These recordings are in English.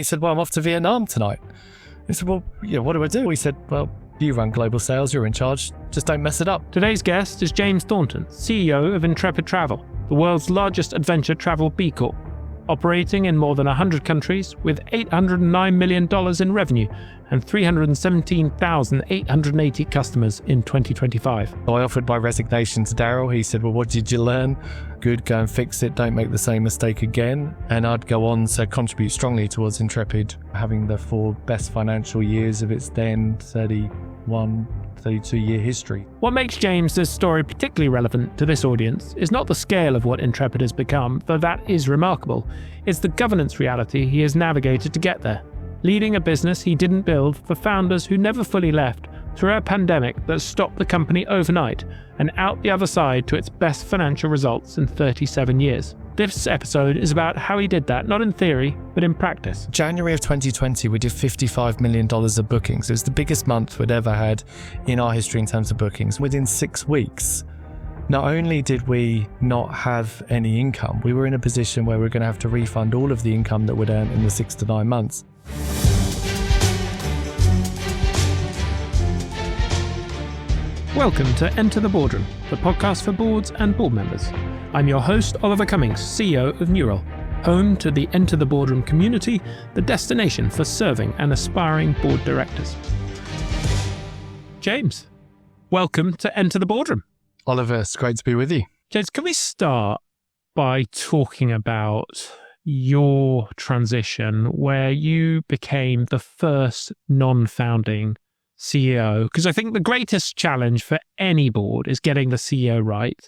He said, well, I'm off to Vietnam tonight. He said, well, what do I do? He said, well, you run global sales, you're in charge, just don't mess it up. Today's guest is James Thornton, CEO of Intrepid Travel, the world's largest adventure travel B Corp, operating in more than 100 countries with $809 million in revenue and 317,880 customers in 2025. So I offered my resignation to Darrell. He said, well, what did you learn? Good, go and fix it. Don't make the same mistake again. And I'd go on to contribute strongly towards Intrepid, having the 4 best financial years of its then 32-year history. What makes James's story particularly relevant to this audience is not the scale of what Intrepid has become, though that is remarkable. It's the governance reality he has navigated to get there, leading a business he didn't build for founders who never fully left through a pandemic that stopped the company overnight and out the other side to its best financial results in 37 years. This episode is about how he did that, not in theory, but in practice. January of 2020, we did $55 million of bookings. It was the biggest month we'd ever had in our history in terms of bookings. Within 6 weeks, not only did we not have any income, we were in a position where we were going to have to refund all of the income that we'd earned in the 6 to 9 months. Welcome to Enter the Boardroom, the podcast for boards and board members. I'm your host, Oliver Cummings, CEO of Darrell, home to the Enter the Boardroom community, the destination for serving and aspiring board directors. James, welcome to Enter the Boardroom. Oliver, it's great to be with you. James, can we start by talking about your transition where you became the first non-founding CEO? Because I think the greatest challenge for any board is getting the CEO right.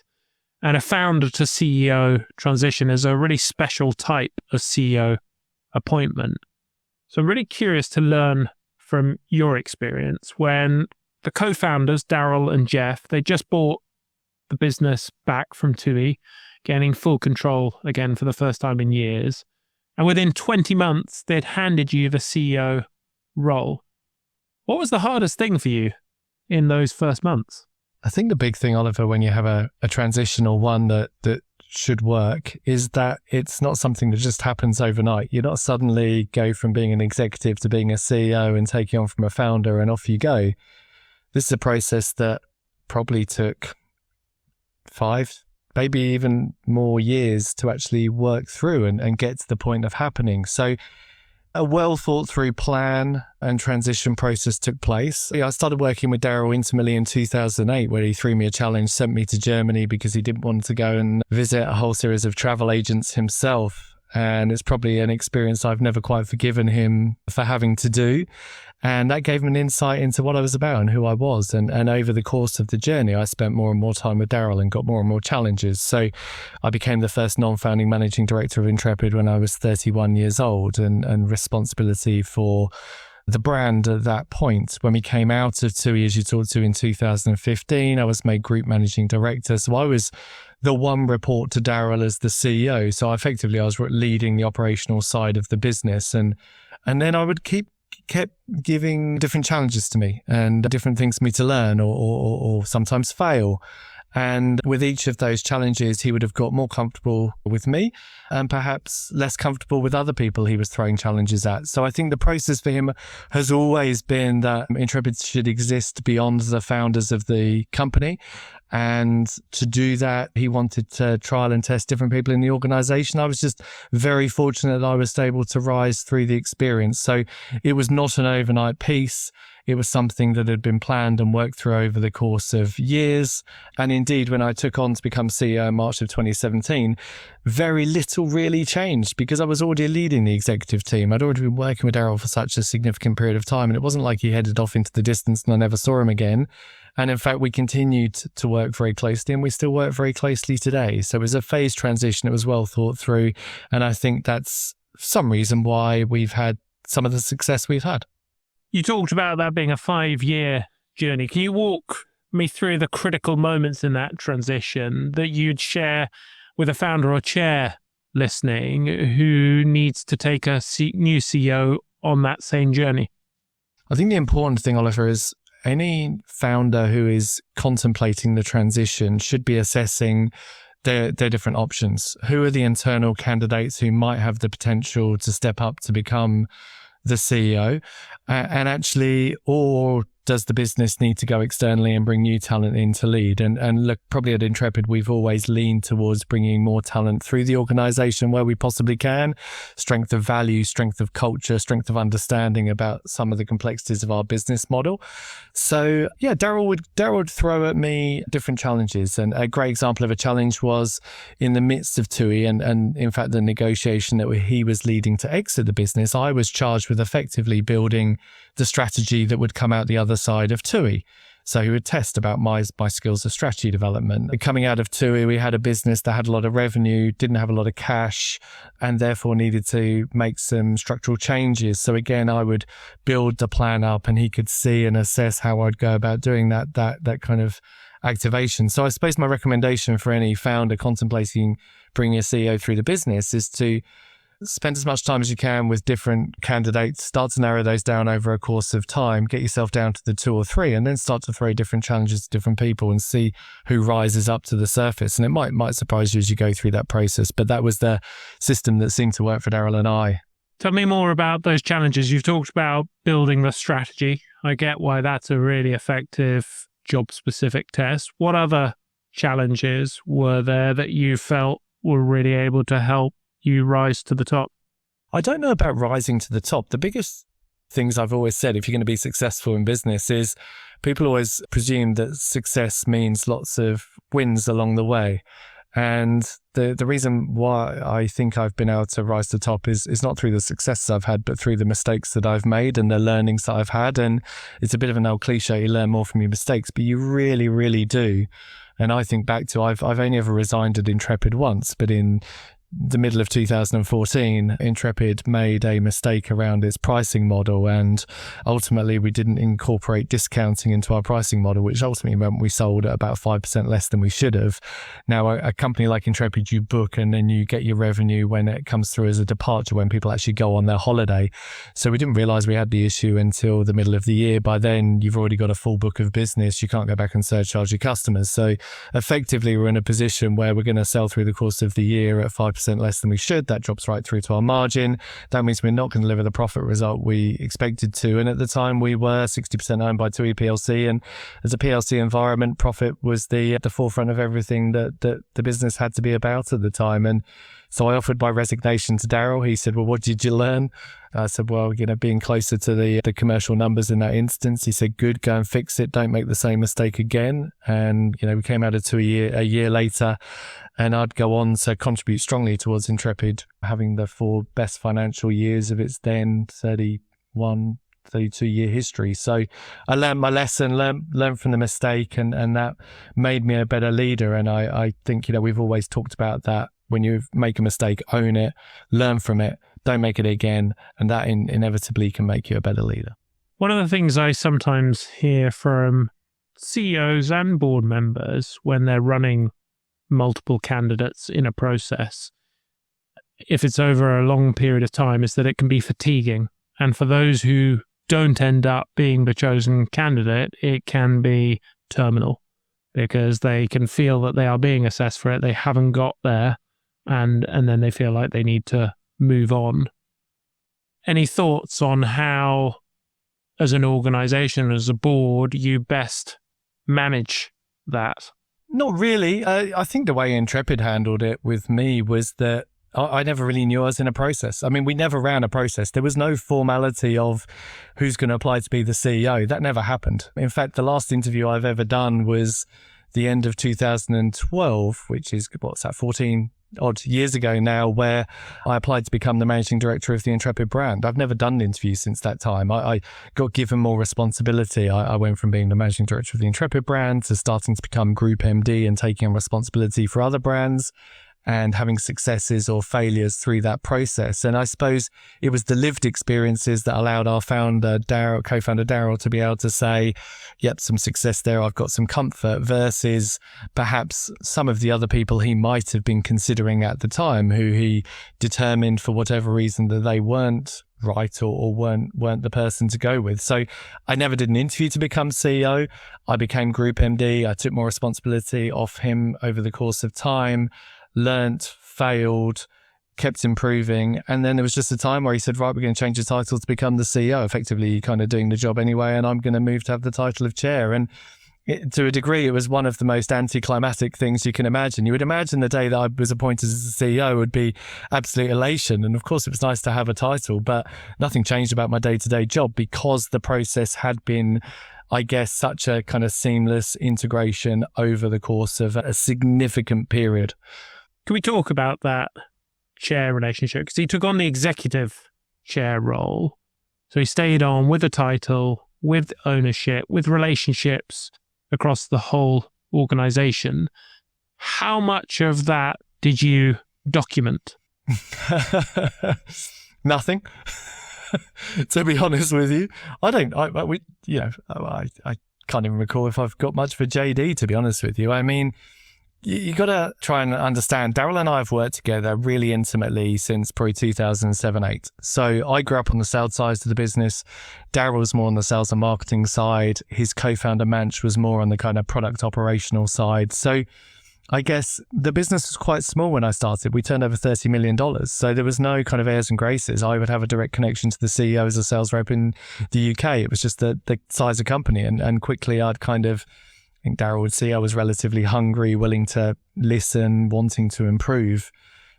And a founder to CEO transition is a really special type of CEO appointment. So I'm really curious to learn from your experience when the co-founders, Darrell and Geoff, they just bought the business back from TUI, gaining full control again for the first time in years. And within 20 months, they'd handed you the CEO role. What was the hardest thing for you in those first months? I think the big thing, Oliver, when you have a transitional one that should work is that it's not something that just happens overnight. You don't suddenly go from being an executive to being a CEO and taking on from a founder and off you go. This is a process that probably took 5, maybe even more years to actually work through and get to the point of happening. So a well thought through plan and transition process took place. I started working with Darrell intimately in 2008, where he threw me a challenge, sent me to Germany because he didn't want to go and visit a whole series of travel agents himself. And it's probably an experience I've never quite forgiven him for having to do. And that gave him an insight into what I was about and who I was. And over the course of the journey, I spent more and more time with Darrell and got more and more challenges. So I became the first non-founding managing director of Intrepid when I was 31 years old and responsibility for the brand at that point. When we came out of TUI, as you talked to, in 2015, I was made group managing director. So I was the one report to Darrell as the CEO. So effectively, I was leading the operational side of the business. And then I would kept giving different challenges to me and different things for me to learn or sometimes fail. And with each of those challenges, he would have got more comfortable with me and perhaps less comfortable with other people he was throwing challenges at. So I think the process for him has always been that Intrepid should exist beyond the founders of the company. And to do that, he wanted to trial and test different people in the organization. I was just very fortunate that I was able to rise through the experience. So it was not an overnight piece. It was something that had been planned and worked through over the course of years. And indeed, when I took on to become CEO in March of 2017, very little really changed because I was already leading the executive team. I'd already been working with Darrell for such a significant period of time. And it wasn't like he headed off into the distance and I never saw him again. And in fact, we continued to work very closely and we still work very closely today. So it was a phased transition. It was well thought through. And I think that's some reason why we've had some of the success we've had. You talked about that being a 5-year journey. Can you walk me through the critical moments in that transition that you'd share with a founder or chair listening who needs to take a new CEO on that same journey? I think the important thing, Oliver, is any founder who is contemplating the transition should be assessing they're different options. Who are the internal candidates who might have the potential to step up to become the CEO? And actually, or does the business need to go externally and bring new talent in to lead? And look, probably at Intrepid, we've always leaned towards bringing more talent through the organization where we possibly can. Strength of value, strength of culture, strength of understanding about some of the complexities of our business model. So yeah, Darrell would throw at me different challenges. And a great example of a challenge was in the midst of TUI and in fact, the negotiation that he was leading to exit the business. I was charged with effectively building the strategy that would come out the other side of TUI. So he would test about my skills of strategy development. Coming out of TUI, we had a business that had a lot of revenue, didn't have a lot of cash, and therefore needed to make some structural changes. So again, I would build the plan up and he could see and assess how I'd go about doing that kind of activation. So I suppose my recommendation for any founder contemplating bringing a CEO through the business is to spend as much time as you can with different candidates, start to narrow those down over a course of time, get yourself down to the 2 or 3, and then start to throw different challenges to different people and see who rises up to the surface. And it might surprise you as you go through that process, but that was the system that seemed to work for Darrell and I. Tell me more about those challenges. You've talked about building the strategy. I get why that's a really effective job-specific test. What other challenges were there that you felt were really able to help you rise to the top? I don't know about rising to the top. The biggest things I've always said, if you're going to be successful in business, is people always presume that success means lots of wins along the way. And the reason why I think I've been able to rise to the top is not through the successes I've had, but through the mistakes that I've made and the learnings that I've had. And it's a bit of an old cliche, you learn more from your mistakes, but you really, really do. And I think back to, I've only ever resigned at Intrepid once, but in the middle of 2014, Intrepid made a mistake around its pricing model, and ultimately we didn't incorporate discounting into our pricing model, which ultimately meant we sold at about 5% less than we should have. Now, a company like Intrepid, you book and then you get your revenue when it comes through as a departure, when people actually go on their holiday. So we didn't realize we had the issue until the middle of the year. By then, you've already got a full book of business. You can't go back and surcharge your customers. So effectively, we're in a position where we're going to sell through the course of the year at 5% less than we should. That drops right through to our margin. That means we're not going to deliver the profit result we expected to. And at the time, we were 60% owned by TUI PLC, and as a PLC environment, profit was the forefront of everything that the business had to be about at the time. And so I offered my resignation to Darrell. He said, well, what did you learn? I said, well, being closer to the commercial numbers in that instance. He said, good, go and fix it. Don't make the same mistake again. And, we came out of TUI a year later, and I'd go on to contribute strongly towards Intrepid, having the 4 best financial years of its then 32-year history. So I learned my lesson, learned from the mistake, and that made me a better leader. And I think, we've always talked about that. When you make a mistake, own it, learn from it, don't make it again, and that inevitably can make you a better leader. One of the things I sometimes hear from CEOs and board members when they're running multiple candidates in a process, if it's over a long period of time, is that it can be fatiguing. And for those who don't end up being the chosen candidate, it can be terminal, because they can feel that they are being assessed for it, they haven't got there, and then they feel like they need to move on. Any thoughts on how, as an organization, as a board, you best manage that? Not really. I think the way Intrepid handled it with me was that I never really knew I was in a process. I mean, we never ran a process. There was no formality of who's going to apply to be the CEO. That never happened. In fact, the last interview I've ever done was the end of 2012, which is, 14 odd years ago now, where I applied to become the managing director of the Intrepid brand. I've never done an interview since that time. I got given more responsibility. I went from being the managing director of the Intrepid brand to starting to become group MD and taking on responsibility for other brands. and having successes or failures through that process. And I suppose it was the lived experiences that allowed our founder, Darrell, co-founder Darrell, to be able to say, yep, some success there, I've got some comfort, versus perhaps some of the other people he might have been considering at the time, who he determined for whatever reason that they weren't right or weren't the person to go with. So I never did an interview to become CEO. I became Group MD. I took more responsibility off him over the course of time, learnt, failed, kept improving. And then there was just a time where he said, right, we're going to change the title to become the CEO, effectively kind of doing the job anyway. And I'm going to move to have the title of chair. And to a degree, it was one of the most anticlimactic things you can imagine. You would imagine the day that I was appointed as the CEO would be absolute elation. And of course, it was nice to have a title, but nothing changed about my day-to-day job because the process had been, I guess, such a kind of seamless integration over the course of a significant period. Can we talk about that chair relationship? Because he took on the executive chair role. So he stayed on with a title, with ownership, with relationships across the whole organization. How much of that did you document? Nothing. To be honest with you, I can't even recall if I've got much of a JD, to be honest with you. I mean, you got to try and understand, Darrell and I have worked together really intimately since probably 2007-8. So I grew up on the sales side of the business. Darrell was more on the sales and marketing side. His co-founder, Manch, was more on the kind of product operational side. So I guess the business was quite small when I started. We turned over $30 million. So there was no kind of airs and graces. I would have a direct connection to the CEO as a sales rep in the UK. It was just the size of company. And quickly I'd kind of, I think Darrell would see I was relatively hungry, willing to listen, wanting to improve.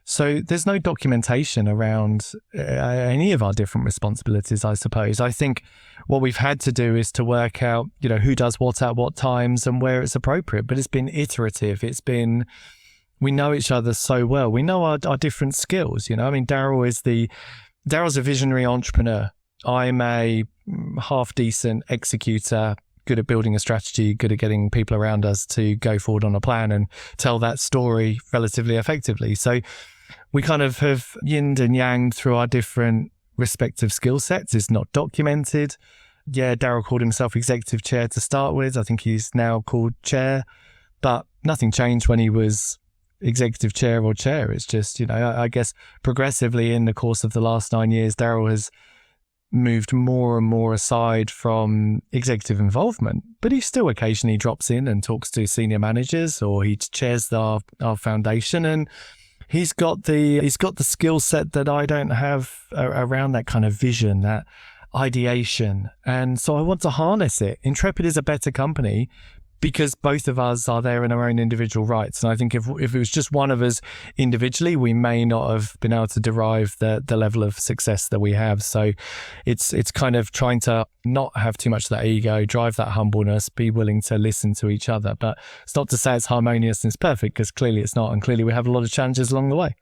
So there's no documentation around any of our different responsibilities, I suppose. I think what we've had to do is to work out, who does what at what times and where it's appropriate. But it's been iterative. We know each other so well. We know our different skills. I mean, Darrell's a visionary entrepreneur. I'm a half decent executor, good at building a strategy, good at getting people around us to go forward on a plan and tell that story relatively effectively. So we kind of have yinned and yanged through our different respective skill sets. It's not documented. Yeah, Darrell called himself executive chair to start with. I think he's now called chair, but nothing changed when he was executive chair or chair. It's just, I guess progressively in the course of the last 9 years, Darrell has moved more and more aside from executive involvement, but he still occasionally drops in and talks to senior managers, or he chairs our foundation, and he's got the skill set that I don't have around that kind of vision, that ideation. And so I want to harness it. Intrepid is a better company because both of us are there in our own individual rights. And I think if it was just one of us individually, we may not have been able to derive the level of success that we have. So it's kind of trying to not have too much of that ego, drive that humbleness, be willing to listen to each other. But it's not to say it's harmonious and it's perfect, because clearly it's not. And clearly we have a lot of challenges along the way.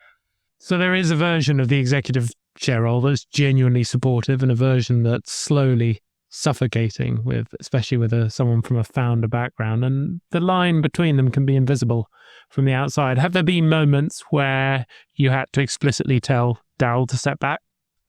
So there is a version of the executive chair role that's genuinely supportive, and a version that's slowly suffocating, especially with someone from a founder background, and the line between them can be invisible from the outside. Have there been moments where you had to explicitly tell Darrell to step back?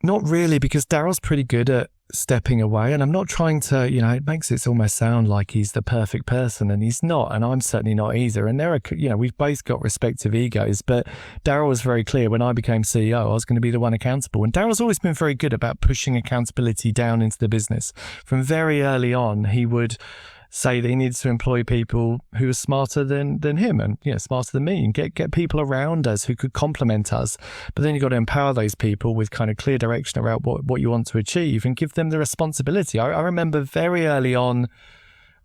Not really, because Darrell's pretty good at stepping away, and I'm not trying to, it makes it almost sound like he's the perfect person, and he's not, and I'm certainly not either. And there are, we've both got respective egos, but Darrell was very clear when I became CEO, I was going to be the one accountable. And Darrell's always been very good about pushing accountability down into the business. From very early on, he would say that he needed to employ people who were smarter than him, and smarter than me, and get people around us who could complement us. But then you've got to empower those people with kind of clear direction about what you want to achieve, and give them the responsibility. I remember very early on,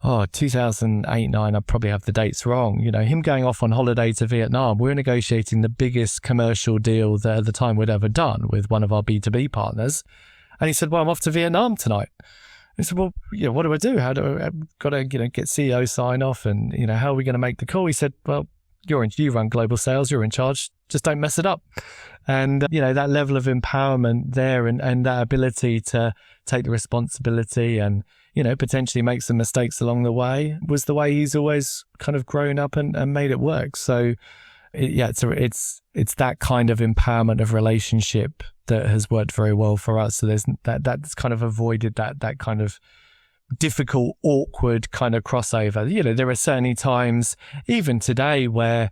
2008, 9, I probably have the dates wrong, him going off on holiday to Vietnam. We were negotiating the biggest commercial deal that at the time we'd ever done with one of our B2B partners. And he said, well, I'm off to Vietnam tonight. I said, well, what do I do? How do I got to, get CEO sign off, and, how are we going to make the call? He said, well, you run global sales, you're in charge, just don't mess it up. And, that level of empowerment there, and that ability to take the responsibility and, potentially make some mistakes along the way, was the way he's always kind of grown up and made it work. So it's that kind of empowerment of relationship that has worked very well for us. So there's that's kind of avoided that kind of difficult, awkward kind of crossover. There are certainly times, even today, where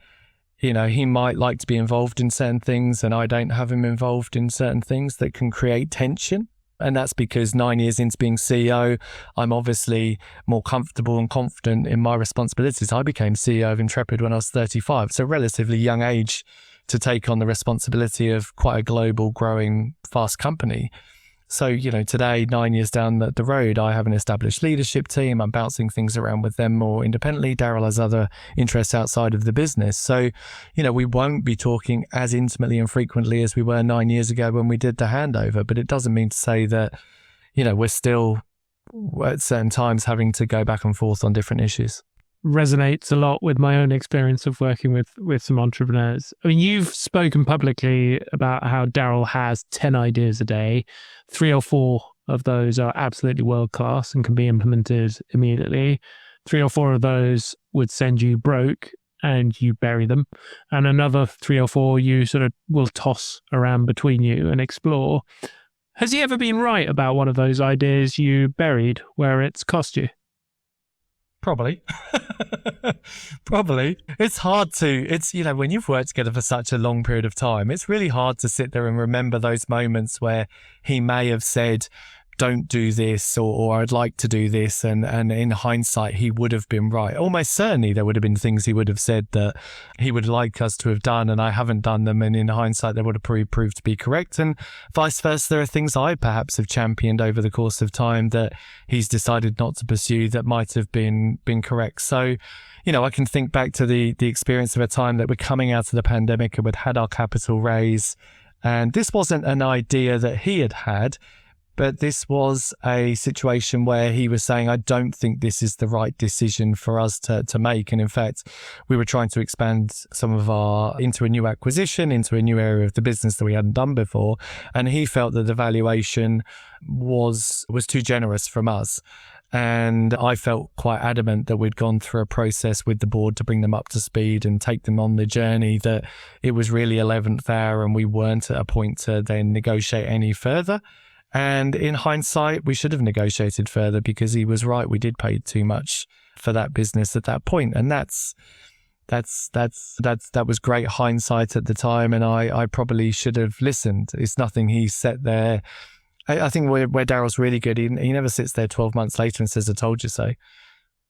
he might like to be involved in certain things and I don't have him involved in certain things that can create tension. And that's because 9 years into being CEO, I'm obviously more comfortable and confident in my responsibilities. I became CEO of Intrepid when I was 35, so relatively young age to take on the responsibility of quite a global, growing, fast company. So, today, 9 years down the road, I have an established leadership team. I'm bouncing things around with them more independently. Darrell has other interests outside of the business. So, we won't be talking as intimately and frequently as we were 9 years ago when we did the handover. But it doesn't mean to say that, we're still at certain times having to go back and forth on different issues. Resonates a lot with my own experience of working with some entrepreneurs. I mean, you've spoken publicly about how Darrell has 10 ideas a day. 3 or 4 of those are absolutely world-class and can be implemented immediately. 3 or 4 of those would send you broke and you bury them. And another 3 or 4 you sort of will toss around between you and explore. Has he ever been right about one of those ideas you buried where it's cost you? Probably. Probably. It's hard to, when you've worked together for such a long period of time, it's really hard to sit there and remember those moments where he may have said, don't do this, or I'd like to do this. And in hindsight, he would have been right. Almost certainly there would have been things he would have said that he would like us to have done, and I haven't done them. And in hindsight, they would have proved to be correct. And vice versa, there are things I perhaps have championed over the course of time that he's decided not to pursue that might have been correct. So, I can think back to the experience of a time that we're coming out of the pandemic and we'd had our capital raise. And this wasn't an idea that he had, but this was a situation where he was saying, I don't think this is the right decision for us to make. And in fact, we were trying to expand into a new acquisition, into a new area of the business that we hadn't done before. And he felt that the valuation was too generous from us. And I felt quite adamant that we'd gone through a process with the board to bring them up to speed and take them on the journey, that it was really 11th hour and we weren't at a point to then negotiate any further. And in hindsight, we should have negotiated further because he was right. We did pay too much for that business at that point. And that was great hindsight at the time. And I probably should have listened. It's nothing he sat there. I think where Darrell's really good, he never sits there 12 months later and says, I told you so.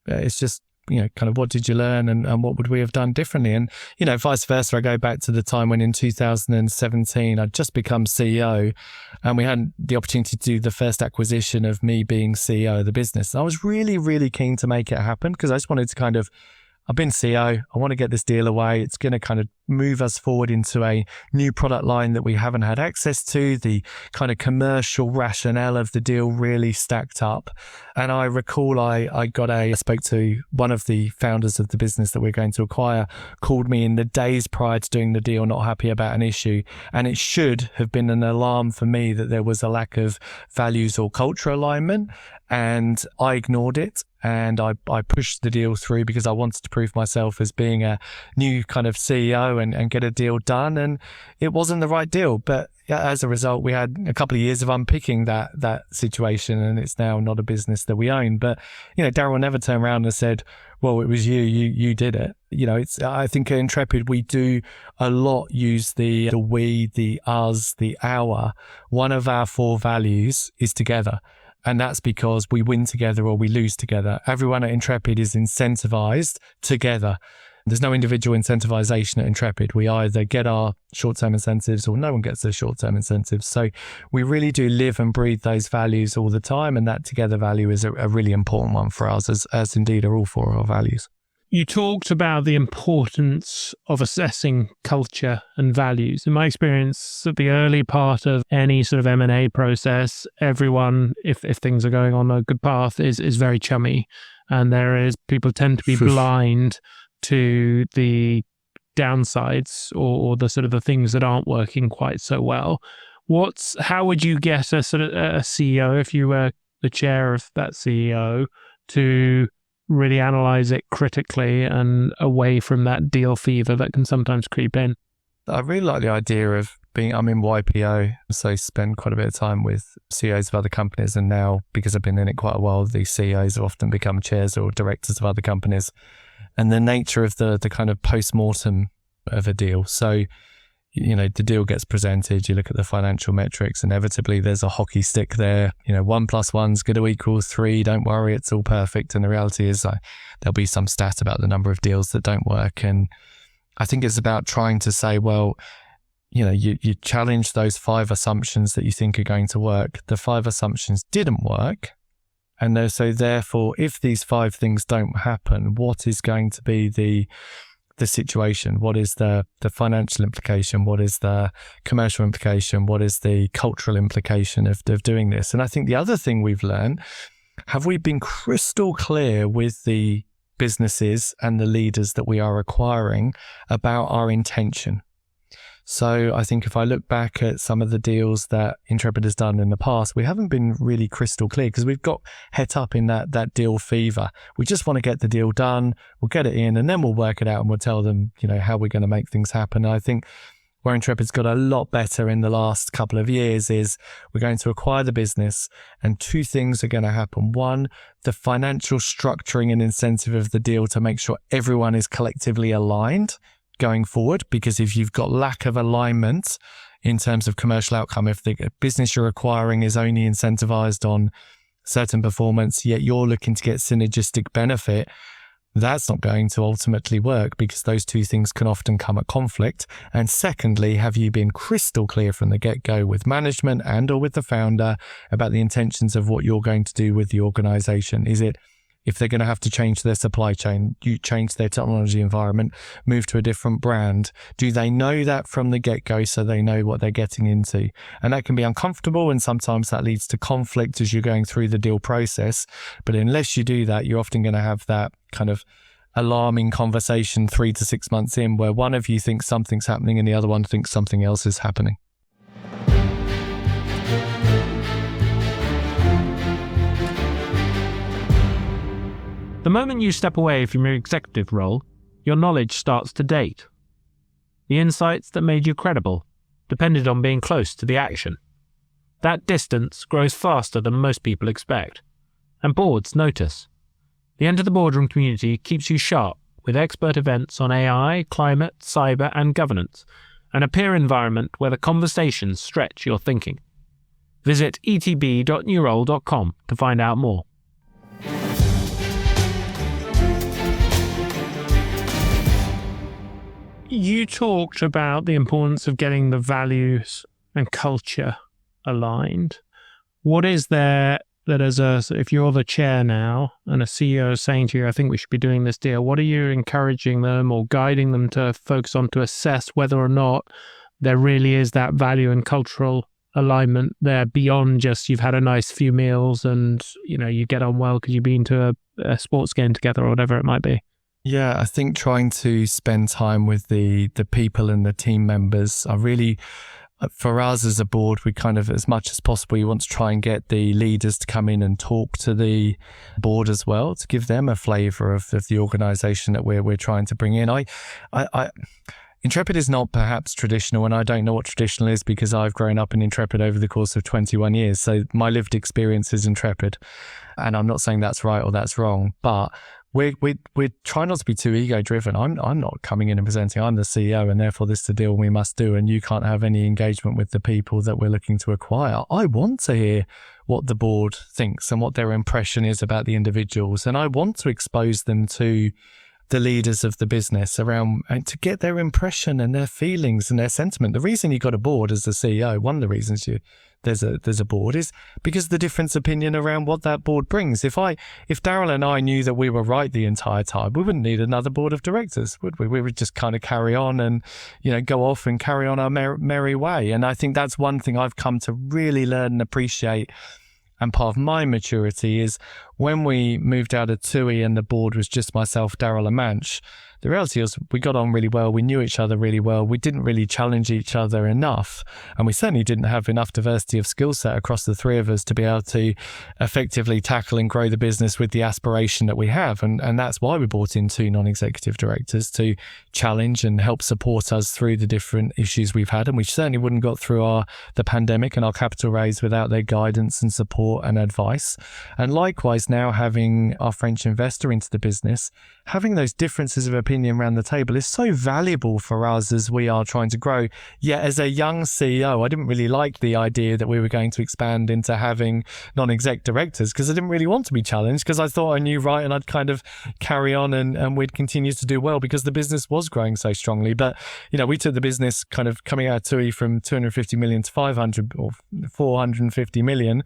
It's just, kind of what did you learn and what would we have done differently? And, vice versa, I go back to the time when in 2017, I'd just become CEO and we had the opportunity to do the first acquisition of me being CEO of the business. And I was really, really keen to make it happen because I just wanted to I've been CEO. I want to get this deal away. It's going to kind of move us forward into a new product line that we haven't had access to. The kind of commercial rationale of the deal really stacked up. And I recall I spoke to one of the founders of the business that we're going to acquire, called me in the days prior to doing the deal, not happy about an issue. And it should have been an alarm for me that there was a lack of values or culture alignment. And I ignored it. And I pushed the deal through because I wanted to prove myself as being a new kind of CEO and get a deal done. And it wasn't the right deal. But as a result, we had a couple of years of unpicking that situation, and it's now not a business that we own. But, Darrell never turned around and said, well, it was you did it. I think at Intrepid, we do a lot use the we, the us, the our. One of our 4 values is together. And that's because we win together or we lose together. Everyone at Intrepid is incentivized together. There's no individual incentivization at Intrepid. We either get our short-term incentives or no one gets their short-term incentives. So we really do live and breathe those values all the time. And that together value is a really important one for us, as indeed are all 4 of our values. You talked about the importance of assessing culture and values. In my experience, at the early part of any sort of M&A process, everyone, if things are going on a good path, is very chummy. And people tend to be blind to the downsides or the sort of the things that aren't working quite so well. How would you get a sort of a CEO, if you were the chair of that CEO, to really analyze it critically and away from that deal fever that can sometimes creep in. I really like the idea of I'm in YPO, so spend quite a bit of time with CEOs of other companies. And now, because I've been in it quite a while, these CEOs have often become chairs or directors of other companies. And the nature of the kind of post-mortem of a deal. So, the deal gets presented, you look at the financial metrics, inevitably there's a hockey stick there. 1 + 1's going to equal 3. Don't worry, it's all perfect. And the reality is there'll be some stat about the number of deals that don't work. And I think it's about trying to say, well, you challenge those 5 assumptions that you think are going to work. The 5 assumptions didn't work. And so therefore, if these 5 things don't happen, what is going to be the situation? What is the financial implication? What is the commercial implication? What is the cultural implication of doing this? And I think the other thing we've learned, have we been crystal clear with the businesses and the leaders that we are acquiring about our intention? So I think if I look back at some of the deals that Intrepid has done in the past, we haven't been really crystal clear because we've got het up in that deal fever. We just want to get the deal done, we'll get it in, and then we'll work it out and we'll tell them, how we're going to make things happen. And I think where Intrepid's got a lot better in the last couple of years is we're going to acquire the business and 2 things are going to happen. 1, the financial structuring and incentive of the deal to make sure everyone is collectively aligned going forward, because if you've got lack of alignment in terms of commercial outcome, if the business you're acquiring is only incentivized on certain performance, yet you're looking to get synergistic benefit, that's not going to ultimately work because those 2 things can often come at conflict. And secondly, have you been crystal clear from the get-go with management and or with the founder about the intentions of what you're going to do with the organization? Is it, if they're going to have to change their supply chain, you change their technology environment, move to a different brand, do they know that from the get-go so they know what they're getting into? And that can be uncomfortable, and sometimes that leads to conflict as you're going through the deal process. But unless you do that, you're often going to have that kind of alarming conversation 3 to 6 months in where one of you thinks something's happening and the other one thinks something else is happening. The moment you step away from your executive role, your knowledge starts to date. The insights that made you credible depended on being close to the action. That distance grows faster than most people expect, and boards notice. The Enter the Boardroom community keeps you sharp with expert events on AI, climate, cyber, and governance, and a peer environment where the conversations stretch your thinking. Visit etb.newroll.com to find out more. You talked about the importance of getting the values and culture aligned. What is there that if you're the chair now and a CEO is saying to you, I think we should be doing this deal, what are you encouraging them or guiding them to focus on to assess whether or not there really is that value and cultural alignment there beyond just you've had a nice few meals and, you get on well because you've been to a sports game together or whatever it might be? Yeah, I think trying to spend time with the people and the team members are really, for us as a board, we kind of, as much as possible, you want to try and get the leaders to come in and talk to the board as well, to give them a flavour of the organisation that we're trying to bring in. Intrepid is not perhaps traditional, and I don't know what traditional is because I've grown up in Intrepid over the course of 21 years. So my lived experience is Intrepid, and I'm not saying that's right or that's wrong, but we're trying not to be too ego driven. I'm not coming in and presenting, I'm the CEO and therefore this is the deal we must do and you can't have any engagement with the people that we're looking to acquire. I want to hear what the board thinks and what their impression is about the individuals, and I want to expose them to the leaders of the business around and to get their impression and their feelings and their sentiment. The reason you got a board as the CEO, one of the reasons there's a board is because the difference opinion around what that board brings. If Darrell and I knew that we were right the entire time, we wouldn't need another board of directors, would we? We would just kind of carry on and, go off and carry on our merry way. And I think that's one thing I've come to really learn and appreciate. And part of my maturity is when we moved out of TUI and the board was just myself, Darrell and Manch, the reality was we got on really well. We knew each other really well. We didn't really challenge each other enough. And we certainly didn't have enough diversity of skill set across the three of us to be able to effectively tackle and grow the business with the aspiration that we have. And that's why we brought in two non-executive directors to challenge and help support us through the different issues we've had. And we certainly wouldn't got through the pandemic and our capital raise without their guidance and support and advice. And likewise, now having our French investor into the business, having those differences of opinion around the table is so valuable for us as we are trying to grow. Yet as a young CEO, I didn't really like the idea that we were going to expand into having non-exec directors, because I didn't really want to be challenged, because I thought I knew right and I'd kind of carry on and we'd continue to do well because the business was growing so strongly. But, we took the business kind of coming out of TUI from 250 million to 500 or 450 million.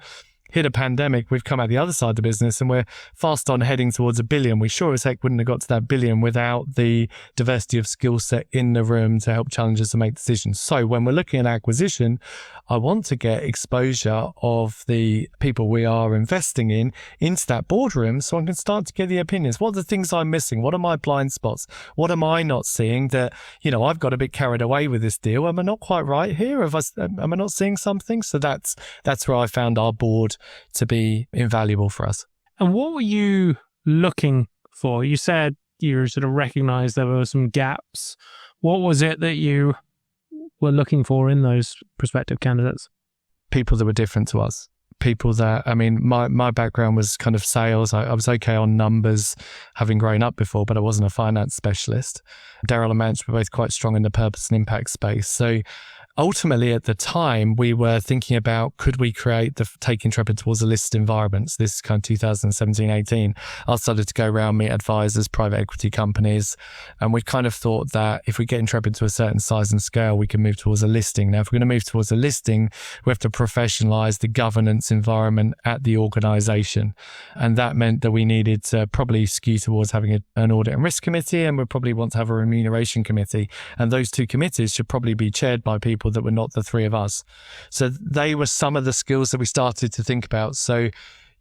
Hit a pandemic, we've come out the other side of the business and we're fast on heading towards $1 billion. We sure as heck wouldn't have got to that $1 billion without the diversity of skill set in the room to help challengers to make decisions. So when we're looking at acquisition, I want to get exposure of the people we are investing in into that boardroom so I can start to get the opinions. What are the things I'm missing? What are my blind spots? What am I not seeing that, I've got a bit carried away with this deal? Am I not quite right here? Am I not seeing something? So that's where I found our board to be invaluable for us. And what were you looking for? You said you sort of recognized there were some gaps. What was it that you were looking for in those prospective candidates? People that were different to us. People that, my background was kind of sales. I was okay on numbers, having grown up before, but I wasn't a finance specialist. Darrell and Manch were both quite strong in the purpose and impact space. So ultimately, at the time, we were thinking about, could we take Intrepid towards a listed environment? So this is kind of 2017, 18. I started to go around, meet advisors, private equity companies. And we kind of thought that if we get Intrepid to a certain size and scale, we can move towards a listing. Now, if we're going to move towards a listing, we have to professionalize the governance environment at the organization. And that meant that we needed to probably skew towards having an audit and risk committee, and we'd probably want to have a remuneration committee. And those two committees should probably be chaired by people that were not the three of us. So they were some of the skills that we started to think about. So,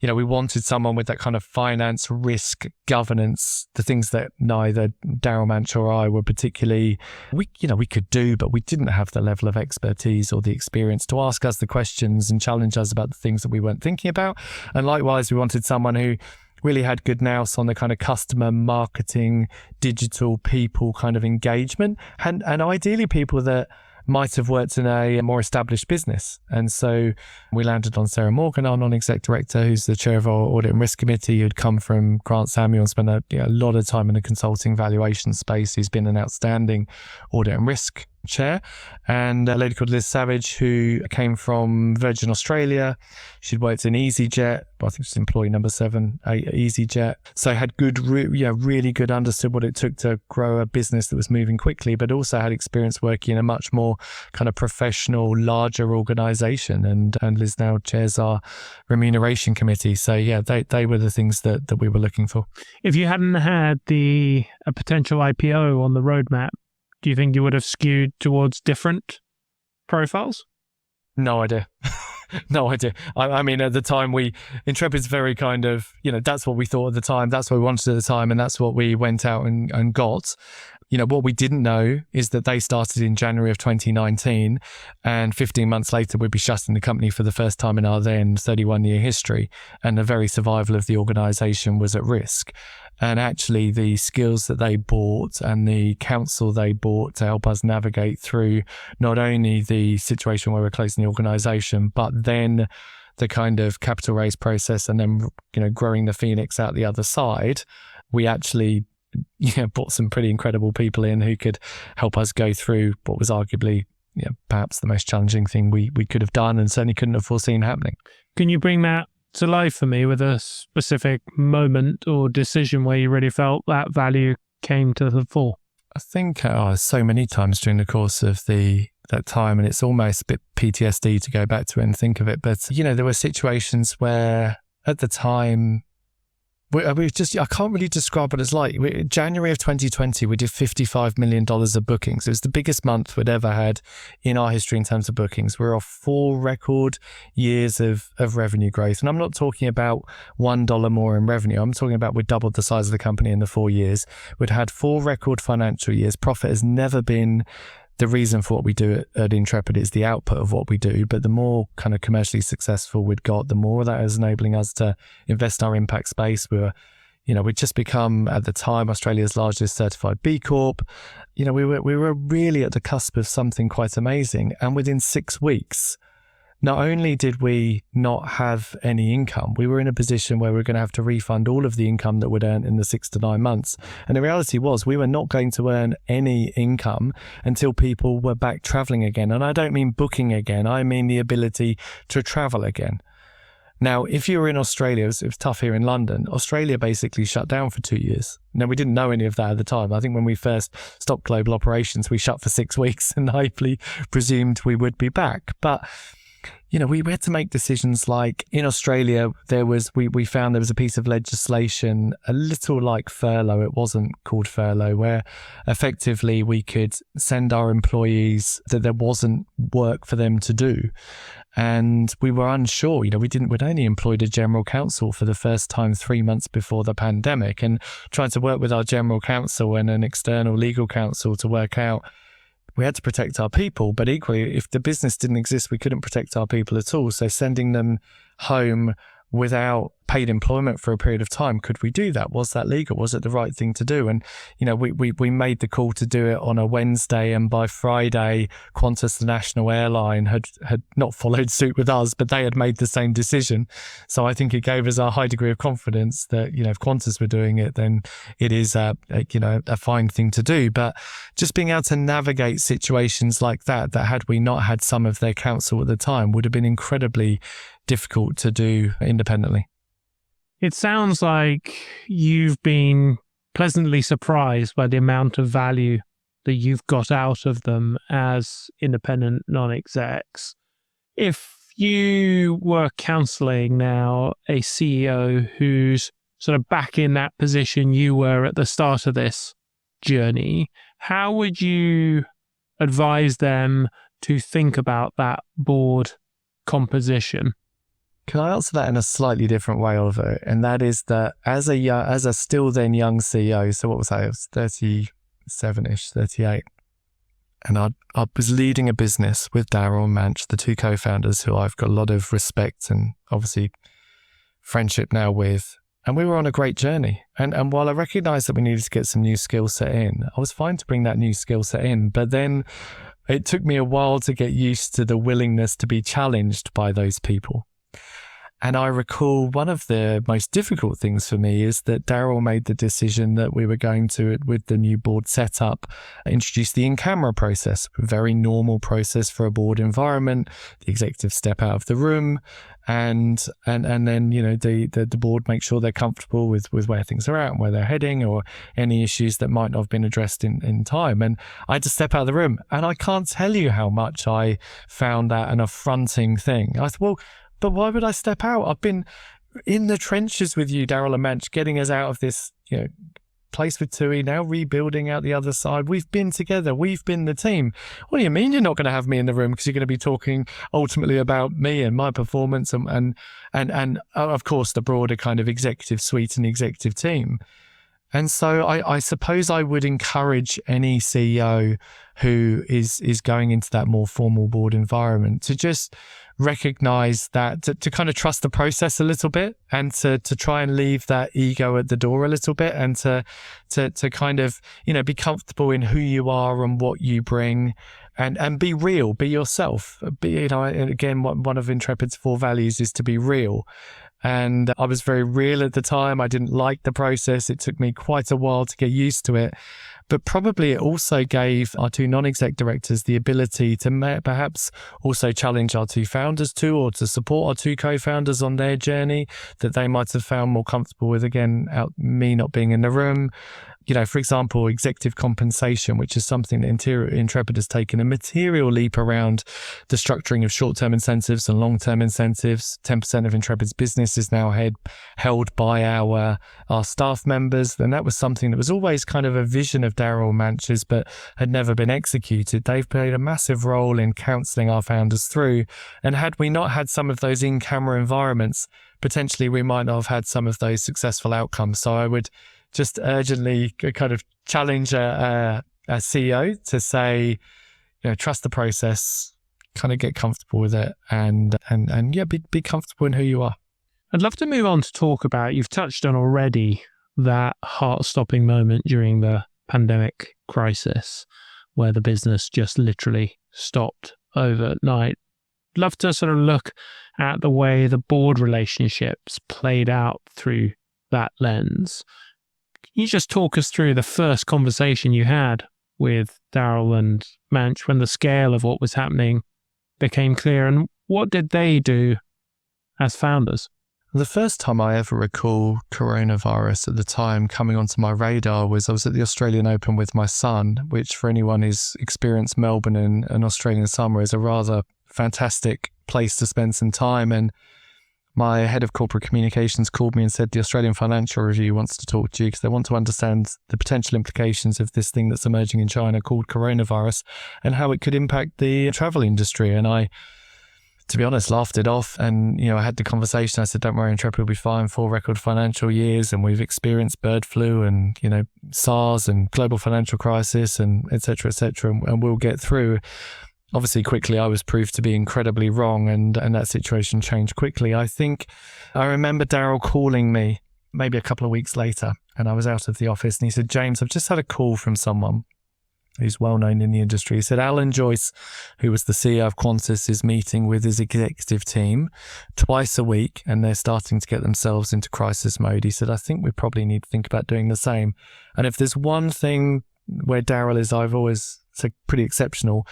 we wanted someone with that kind of finance, risk, governance, the things that neither Darrell, Manch or I were particularly, we could do, but we didn't have the level of expertise or the experience to ask us the questions and challenge us about the things that we weren't thinking about. And likewise, we wanted someone who really had good nous on the kind of customer marketing, digital people kind of engagement, and ideally people that might have worked in a more established business. And so we landed on Sarah Morgan, our non-exec director, who's the chair of our audit and risk committee, who'd come from Grant Samuel and spent a lot of time in the consulting valuation space. He's been an outstanding audit and risk chair. And a lady called Liz Savage, who came from Virgin Australia. She'd worked in EasyJet, I think she's employee number 7 at EasyJet. So had really good, understood what it took to grow a business that was moving quickly, but also had experience working in a much more kind of professional, larger organization. And Liz now chairs our remuneration committee. So they were the things that we were looking for. If you hadn't had a potential IPO on the roadmap, do you think you would have skewed towards different profiles? No idea. No idea. I mean, at the time, Intrepid's very kind of, that's what we thought at the time. That's what we wanted at the time. And that's what we went out and got. What we didn't know is that they started in January of 2019, and 15 months later, we'd be shutting the company for the first time in our then 31-year history. And the very survival of the organization was at risk. And actually, the skills that they bought and the counsel they bought to help us navigate through not only the situation where we're closing the organization, but then the kind of capital raise process and then, growing the Phoenix out the other side, we actually brought some pretty incredible people in who could help us go through what was arguably perhaps the most challenging thing we could have done and certainly couldn't have foreseen happening. Can you bring that to life for me with a specific moment or decision where you really felt that value came to the fore? I think so many times during the course of that time, and it's almost a bit PTSD to go back to it and think of it. But, there were situations where at the time, I can't really describe what it's like. January of 2020, we did $55 million of bookings. It was the biggest month we'd ever had in our history in terms of bookings. We're off 4 record years of revenue growth. And I'm not talking about $1 more in revenue. I'm talking about we doubled the size of the company in the 4 years. We'd had 4 record financial years. Profit has never been the reason for what we do at Intrepid. Is the output of what we do, but the more kind of commercially successful we'd got, the more that is enabling us to invest in our impact space. We'd just become, at the time, Australia's largest certified B Corp. We were really at the cusp of something quite amazing. And within 6 weeks, not only did we not have any income, we were in a position where we were going to have to refund all of the income that we'd earned in the 6 to 9 months. And the reality was we were not going to earn any income until people were back traveling again. And I don't mean booking again. I mean the ability to travel again. Now, if you were in Australia, it was tough here in London. Australia basically shut down for 2 years. Now, we didn't know any of that at the time. I think when we first stopped global operations, we shut for 6 weeks and naively presumed we would be back. But we had to make decisions like in Australia, we found there was a piece of legislation, a little like furlough. It wasn't called furlough, where effectively we could send our employees that there wasn't work for them to do. And we were unsure, we'd only employed a general counsel for the first time 3 months before the pandemic, and trying to work with our general counsel and an external legal counsel to work out, we had to protect our people, but equally, if the business didn't exist, we couldn't protect our people at all. So sending them home without paid employment for a period of time, could we do that? Was that legal? Was it the right thing to do? And, we made the call to do it on a Wednesday, and by Friday, Qantas, the national airline, had not followed suit with us, but they had made the same decision. So I think it gave us a high degree of confidence that, if Qantas were doing it, then it is a fine thing to do. But just being able to navigate situations like that had we not had some of their counsel at the time, would have been incredibly difficult to do independently. It sounds like you've been pleasantly surprised by the amount of value that you've got out of them as independent non-execs. If you were counseling now a CEO who's sort of back in that position you were at the start of this journey, how would you advise them to think about that board composition? Can I answer that in a slightly different way, Oliver? And that is that as a still then young CEO, so what was I? I was 37-ish, 38. And I was leading a business with Darrell and Manch, the 2 co-founders who I've got a lot of respect and obviously friendship now with. And we were on a great journey. And while I recognized that we needed to get some new skill set in, I was fine to bring that new skill set in. But then it took me a while to get used to the willingness to be challenged by those people. And I recall one of the most difficult things for me is that Darrell made the decision that we were going to, with the new board setup, introduce the in-camera process, a very normal process for a board environment. The executives step out of the room and then, the board makes sure they're comfortable with where things are at and where they're heading, or any issues that might not have been addressed in time. And I had to step out of the room, and I can't tell you how much I found that an affronting thing. I thought, well, but why would I step out? I've been in the trenches with you, Darrell and Manch, getting us out of this, place with TUI, now rebuilding out the other side. We've been together. We've been the team. What do you mean you're not going to have me in the room because you're going to be talking ultimately about me and my performance and of course the broader kind of executive suite and executive team. And so I suppose I would encourage any CEO who is going into that more formal board environment to just recognize that, to kind of trust the process a little bit, and to try and leave that ego at the door a little bit, and to kind of, be comfortable in who you are and what you bring, and be real, be yourself. Again, one of Intrepid's 4 values is to be real. And I was very real at the time. I didn't like the process. It took me quite a while to get used to it. But probably it also gave our 2 non-exec directors the ability to perhaps also challenge our 2 founders too, or to support our 2 co-founders on their journey that they might have found more comfortable with, again, me not being in the room. for example, executive compensation, which is something that Intrepid has taken a material leap around the structuring of short-term incentives and long-term incentives. 10% of Intrepid's business is now held by our staff members. And that was something that was always kind of a vision of Darrell Manch's, but had never been executed. They've played a massive role in counselling our founders through. And had we not had some of those in-camera environments, potentially we might not have had some of those successful outcomes. So I would just urgently kind of challenge a CEO to say, trust the process, kind of get comfortable with it, and be comfortable in who you are. I'd love to move on to talk about, you've touched on already that heart-stopping moment during the pandemic crisis where the business just literally stopped overnight. I'd love to sort of look at the way the board relationships played out through that lens. Can you just talk us through the first conversation you had with Darrell and Manch when the scale of what was happening became clear, and what did they do as founders? The first time I ever recall coronavirus at the time coming onto my radar was I was at the Australian Open with my son, which for anyone who's experienced Melbourne in an Australian summer is a rather fantastic place to spend some time. And my head of corporate communications called me and said the Australian Financial Review wants to talk to you because they want to understand the potential implications of this thing that's emerging in China called coronavirus and how it could impact the travel industry. And I, to be honest, laughed it off. And, I had the conversation. I said, don't worry, Intrepid will be fine. 4 record financial years. And we've experienced bird flu and, SARS and global financial crisis and et cetera, and we'll get through. Obviously, quickly, I was proved to be incredibly wrong, and that situation changed quickly. I think I remember Darrell calling me maybe a couple of weeks later, and I was out of the office, and he said, James, I've just had a call from someone who's well known in the industry. He said, Alan Joyce, who was the CEO of Qantas, is meeting with his executive team twice a week, and they're starting to get themselves into crisis mode. He said, I think we probably need to think about doing the same. And if there's one thing where Darrell is, I've always said pretty exceptional,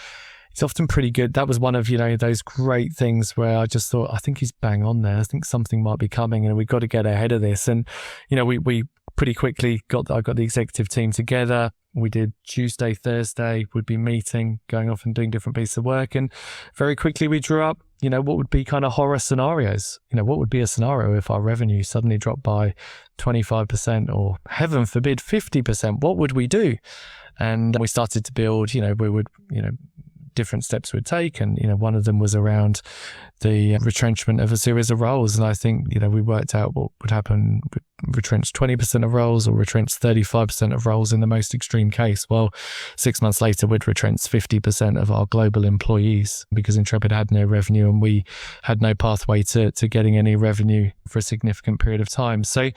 it's often pretty good. That was one of, those great things where I just thought, I think he's bang on there. I think something might be coming and we've got to get ahead of this. And, we pretty quickly I got the executive team together. We did Tuesday, Thursday, we'd be meeting, going off and doing different pieces of work. And very quickly we drew up, what would be kind of horror scenarios. What would be a scenario if our revenue suddenly dropped by 25% or heaven forbid 50%? What would we do? And we started to build, we would, different steps we'd take. And, one of them was around the retrenchment of a series of roles. And I think, we worked out what would happen, retrench 20% of roles or retrench 35% of roles in the most extreme case. Well, 6 months later, we'd retrench 50% of our global employees because Intrepid had no revenue and we had no pathway to getting any revenue for a significant period of time. So I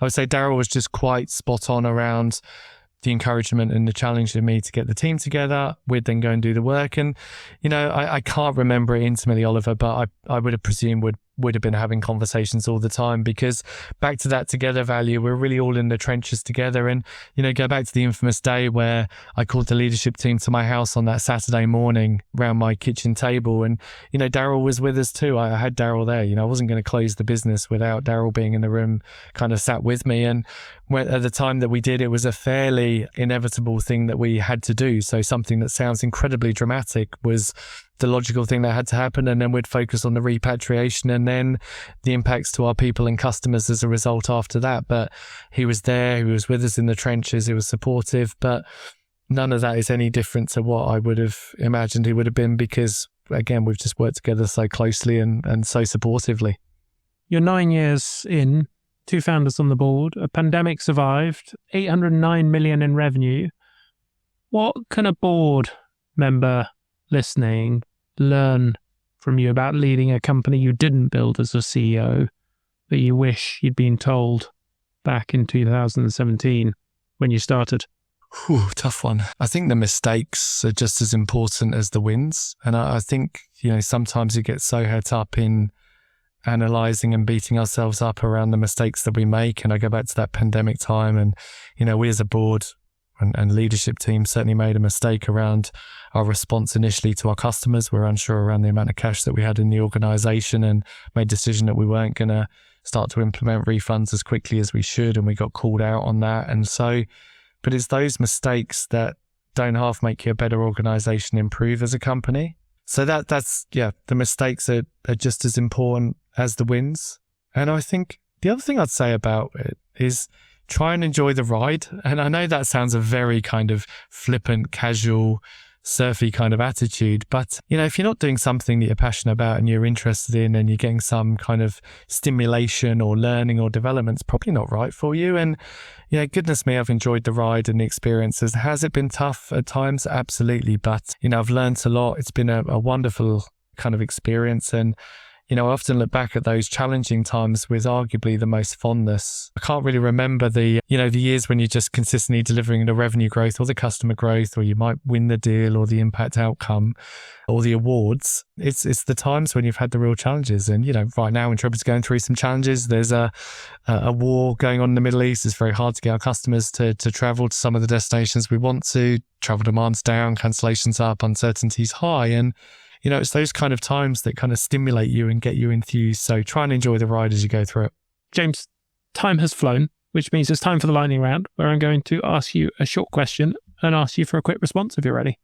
would say Darrell was just quite spot on around the encouragement and the challenge of me to get the team together. We'd then go and do the work. And, I can't remember it intimately, Oliver, but I would have presumed would have been having conversations all the time because back to that together value, we're really all in the trenches together. And, go back to the infamous day where I called the leadership team to my house on that Saturday morning around my kitchen table. And, Darrell was with us too. I had Darrell there. I wasn't going to close the business without Darrell being in the room, kind of sat with me. And at the time that we did, it was a fairly inevitable thing that we had to do. So something that sounds incredibly dramatic was the logical thing that had to happen, and then we'd focus on the repatriation and then the impacts to our people and customers as a result after that. But he was there, he was with us in the trenches, he was supportive, but none of that is any different to what I would have imagined he would have been because, again, we've just worked together so closely and so supportively. You're 9 years in, 2 founders on the board, a pandemic survived, 809 million in revenue. What can a board member listening learn from you about leading a company you didn't build as a CEO that you wish you'd been told back in 2017 when you started? Tough one. I think the mistakes are just as important as the wins. And I think, sometimes you get so het up in analysing and beating ourselves up around the mistakes that we make. And I go back to that pandemic time and, we as a board and leadership team certainly made a mistake around our response initially to our customers. We're unsure around the amount of cash that we had in the organisation and made a decision that we weren't going to start to implement refunds as quickly as we should. And we got called out on that. And so but it's those mistakes that don't half make you a better organization, improve as a company. So that's the mistakes are just as important as the wins. And I think the other thing I'd say about it is try and enjoy the ride. And I know that sounds a very kind of flippant, casual, surfy kind of attitude, but if you're not doing something that you're passionate about and you're interested in and you're getting some kind of stimulation or learning or development, it's probably not right for you. And goodness me, I've enjoyed the ride and the experiences. Has it been tough at times? Absolutely. But I've learned a lot. It's been a wonderful kind of experience. And I often look back at those challenging times with arguably the most fondness. I can't really remember the years when you're just consistently delivering the revenue growth or the customer growth, or you might win the deal or the impact outcome or the awards. It's the times when you've had the real challenges. And, right now Intrepid's going through some challenges. There's a war going on in the Middle East. It's very hard to get our customers to travel to some of the destinations we want to. Travel demand's down, cancellations up, uncertainty's high. And it's those kind of times that kind of stimulate you and get you enthused. So try and enjoy the ride as you go through it. James, time has flown, which means it's time for the lightning round, where I'm going to ask you a short question and ask you for a quick response if you're ready.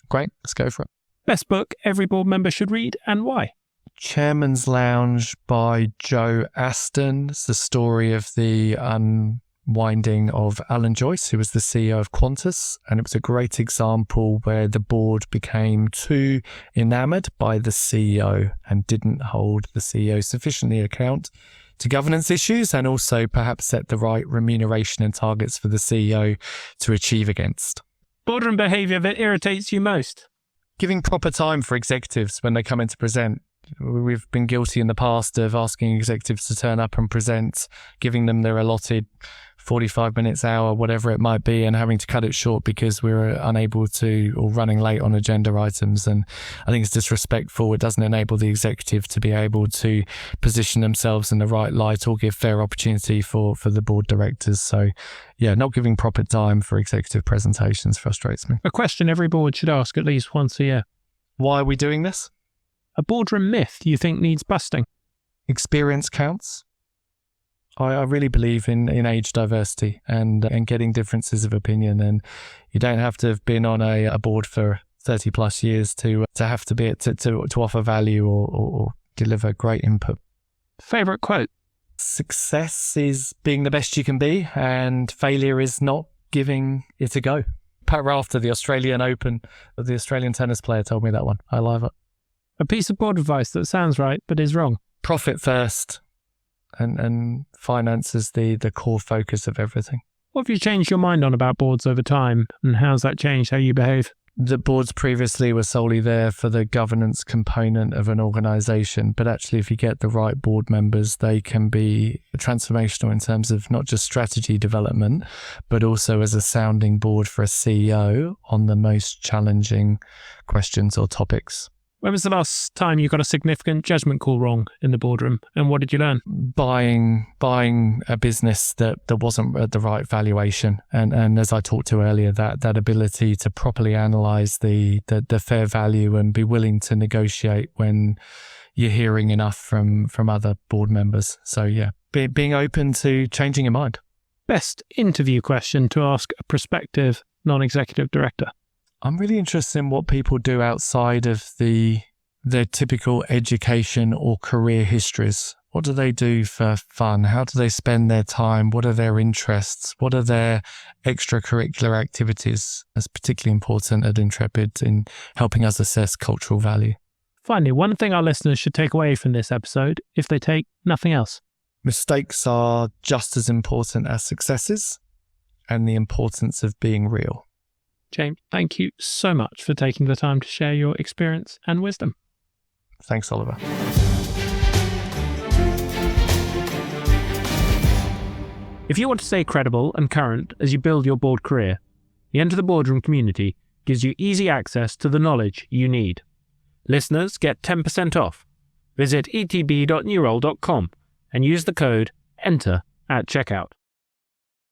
Great, let's go for it. Best book every board member should read and why? Chairman's Lounge by Joe Aston. It's the story of the unwinding of Alan Joyce, who was the CEO of Qantas, and it was a great example where the board became too enamored by the CEO and didn't hold the CEO sufficiently account to governance issues, and also perhaps set the right remuneration and targets for the CEO to achieve against. Boardroom behaviour that irritates you most? Giving proper time for executives when they come in to present. We've been guilty in the past of asking executives to turn up and present, giving them their allotted 45 minutes, hour, whatever it might be, and having to cut it short because we were unable to, or running late on agenda items. And I think it's disrespectful. It doesn't enable the executive to be able to position themselves in the right light or give fair opportunity for the board directors. So not giving proper time for executive presentations frustrates me. A question every board should ask at least once a year. Why are we doing this? A boardroom myth you think needs busting? Experience counts. I really believe in age diversity and getting differences of opinion. And you don't have to have been on a board for 30 plus years to have to be to offer value or deliver great input. Favorite quote? Success is being the best you can be, and failure is not giving it a go. Pat Rafter, the Australian Open, the Australian tennis player, told me that one. I love it. A piece of board advice that sounds right but is wrong? Profit first, and finance is the core focus of everything. What have you changed your mind on about boards over time, and how's that changed how you behave? The boards previously were solely there for the governance component of an organisation, but actually if you get the right board members, they can be transformational in terms of not just strategy development, but also as a sounding board for a CEO on the most challenging questions or topics. When was the last time you got a significant judgment call wrong in the boardroom, and what did you learn? Buying a business that wasn't at the right valuation, and as I talked to earlier, that ability to properly analyse the fair value and be willing to negotiate when you're hearing enough from other board members. So being open to changing your mind. Best interview question to ask a prospective non-executive director? I'm really interested in what people do outside of their typical education or career histories. What do they do for fun? How do they spend their time? What are their interests? What are their extracurricular activities? That's particularly important at Intrepid in helping us assess cultural value. Finally, one thing our listeners should take away from this episode, if they take nothing else. Mistakes are just as important as successes, and the importance of being real. James, thank you so much for taking the time to share your experience and wisdom. Thanks, Oliver. If you want to stay credible and current as you build your board career, the Enter the Boardroom community gives you easy access to the knowledge you need. Listeners get 10% off. Visit etb.newroll.com and use the code ENTER at checkout.